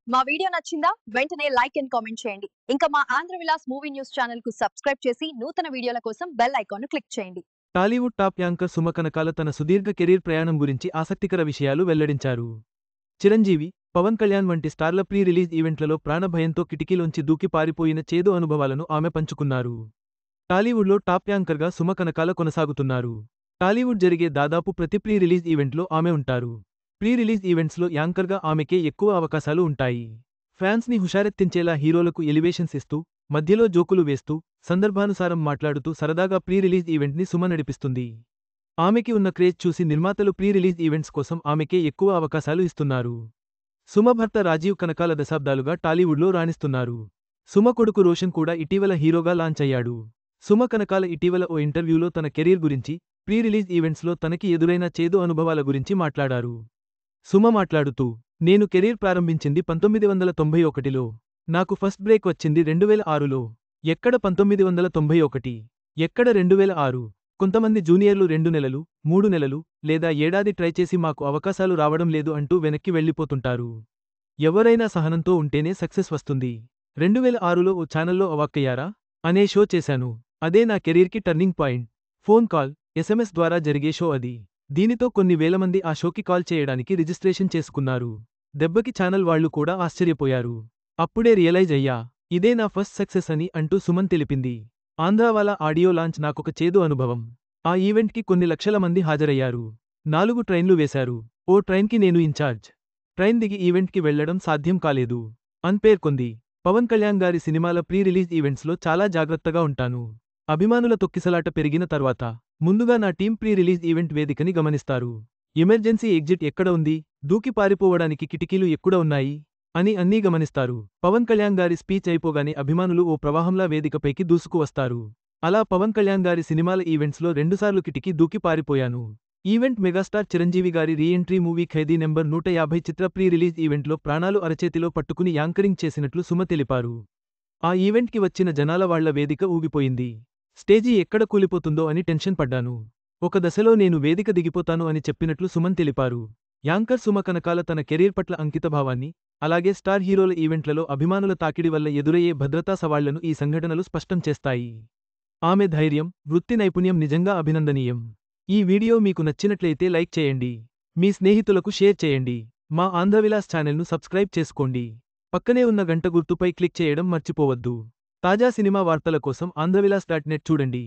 మా వీడియో నచ్చిందా? వెంటనే లైక్ అండ్ కామెంట్ చేయండి. ఇంకా మా Andhra Vilas movie news channel కు సబ్స్క్రైబ్ చేసి నూతన వీడియోల కోసం బెల్ ఐకాన్ ను క్లిక్ చేయండి. Tollywood top anchor Suma Kanakala తన సుదీర్ఘ కెరీర్ ప్రయాణం గురించి ఆసక్తికర విషయాలు వెల్లడించారు. చిరంజీవి, పవన్ కళ్యాణ్ వంటి స్టార్ల ప్రీ రిలీజ్ ఈవెంట్లలో ప్రాణభయంతో కిటికీలోంచి దూకి పారిపోయిన చేదు అనుభవాలను ఆమె పంచుకున్నారు. టాలీవుడ్లో టాప్ యాంకర్గా సుమ కనకాల కొనసాగుతున్నారు. టాలీవుడ్ జరిగే దాదాపు ప్రతి ప్రీ రిలీజ్ ఈవెంట్లో ఆమె ఉంటారు. ప్రీ రిలీజ్ ఈవెంట్స్లో యాంకర్గా ఆమెకే ఎక్కువ అవకాశాలు ఉంటాయి. ఫ్యాన్స్ని హుషారెత్తించేలా హీరోలకు ఎలివేషన్స్ ఇస్తూ, మధ్యలో జోకులు వేస్తూ, సందర్భానుసారం మాట్లాడుతూ సరదాగా ప్రీ రిలీజ్ ఈవెంట్ని సుమ నడిపిస్తుంది. ఆమెకి ఉన్న క్రేజ్ చూసి నిర్మాతలు ప్రీ రిలీజ్ ఈవెంట్స్ కోసం ఆమెకే ఎక్కువ అవకాశాలు ఇస్తున్నారు. సుమ భర్త రాజీవ్ కనకాల దశాబ్దాలుగా టాలీవుడ్లో రాణిస్తున్నారు. సుమ కొడుకు రోషన్ కూడా ఇటీవల హీరోగా లాంచ్ అయ్యాడు. సుమ కనకాల ఇటీవల ఓ ఇంటర్వ్యూలో తన కెరీర్ గురించి, ప్రీ రిలీజ్ ఈవెంట్స్లో తనకి ఎదురైన చేదు అనుభవాల గురించి మాట్లాడారు. సుమ మాట్లాడుతూ, నేను కెరీర్ ప్రారంభించింది 1991లో. నాకు ఫస్ట్ బ్రేక్ వచ్చింది 2006లో. ఎక్కడ 1991? ఎక్కడ 2006? కొంతమంది జూనియర్లు 2 నెలలు, 3 నెలలు, లేదా ఏడాది ట్రై చేసి మాకు అవకాశాలు రావడం లేదు అంటూ వెనక్కి వెళ్ళిపోతుంటారు. ఎవరైనా సహనంతో ఉంటేనే సక్సెస్ వస్తుంది. 2006లో ఓ ఛానల్లో అవాక్కయ్యారా అనే షో చేశాను. అదే నా కెరీర్కి turning point. Phone call, SMS ద్వారా జరిగే షో అది. దీనితో కొన్ని వేలమంది ఆ షోకి కాల్ చేయడానికి రిజిస్ట్రేషన్ చేసుకున్నారు. దెబ్బకి ఛానల్ వాళ్లు కూడా ఆశ్చర్యపోయారు. అప్పుడే రియలైజ్ అయ్యా, ఇదే నా ఫస్ట్ సక్సెస్ అని అంటూ సుమన్ తెలిపింది. ఆంధ్రావాలా ఆడియో లాంచ్ నాకొక చేదు అనుభవం. ఆ ఈవెంట్కి కొన్ని లక్షల మంది హాజరయ్యారు. 4 ట్రైన్లు వేశారు. ఓ ట్రైన్కి నేను ఇన్ఛార్జ్. ట్రైన్ దిగి ఈవెంట్కి వెళ్లడం సాధ్యం కాలేదు అని పేర్కొంది. పవన్ కళ్యాణ్ గారి సినిమాల ప్రీ రిలీజ్ ఈవెంట్స్లో చాలా జాగ్రత్తగా ఉంటాను. అభిమానుల తొక్కిసలాట పెరిగిన తర్వాత ముందుగా నా టీం ప్రీ రిలీజ్ ఈవెంట్ వేదికని గమనిస్తారు. ఎమర్జెన్సీ ఎగ్జిట్ ఎక్కడ ఉంది, దూకి పారిపోవడానికి కిటికీలు ఎక్కడ ఉన్నాయి అని అన్నీ గమనిస్తారు. పవన్ కళ్యాణ్ గారి స్పీచ్ అయిపోగానే అభిమానులు ఓ ప్రవాహంలా వేదికపైకి దూసుకు వస్తారు. అలా పవన్ కళ్యాణ్ గారి సినిమాల ఈవెంట్స్లో 2 సార్లు కిటికీ దూకి పారిపోయాను. ఈవెంట్ మెగాస్టార్ చిరంజీవి గారి రీఎంట్రీ మూవీ ఖైదీ నెంబర్ 150 చిత్ర ప్రీ రిలీజ్ ఈవెంట్లో ప్రాణాలు అరచేతిలో పట్టుకుని యాంకరింగ్ చేసినట్లు సుమ తెలిపారు. ఆ ఈవెంట్కి వచ్చిన జనాల వాళ్ల వేదిక ఊగిపోయింది. స్టేజీ ఎక్కడ కూలిపోతుందో అని టెన్షన్ పడ్డాను. ఒక దశలో నేను వేదిక దిగిపోతాను అని చెప్పినట్లు సుమన్ తెలిపారు. యాంకర్ సుమ కనకాల తన కెరీర్ పట్ల అంకితభావాన్ని, అలాగే స్టార్ హీరోల ఈవెంట్లలో అభిమానుల తాకిడి వల్ల ఎదురయ్యే భద్రతా సవాళ్లను ఈ సంఘటనలు స్పష్టం చేస్తాయి. ఆమె ధైర్యం, వృత్తి నైపుణ్యం నిజంగా అభినందనీయం. ఈ వీడియో మీకు నచ్చినట్లయితే లైక్ చేయండి. మీ స్నేహితులకు షేర్ చేయండి. మా ఆంధ్రవిలాస్ ఛానల్ను సబ్స్క్రైబ్ చేసుకోండి. పక్కనే ఉన్న గంట గుర్తుపై క్లిక్ చేయడం మర్చిపోవద్దు. తాజా సినిమా వార్తల కోసం ఆంధ్రవిలాస్.net చూడండి.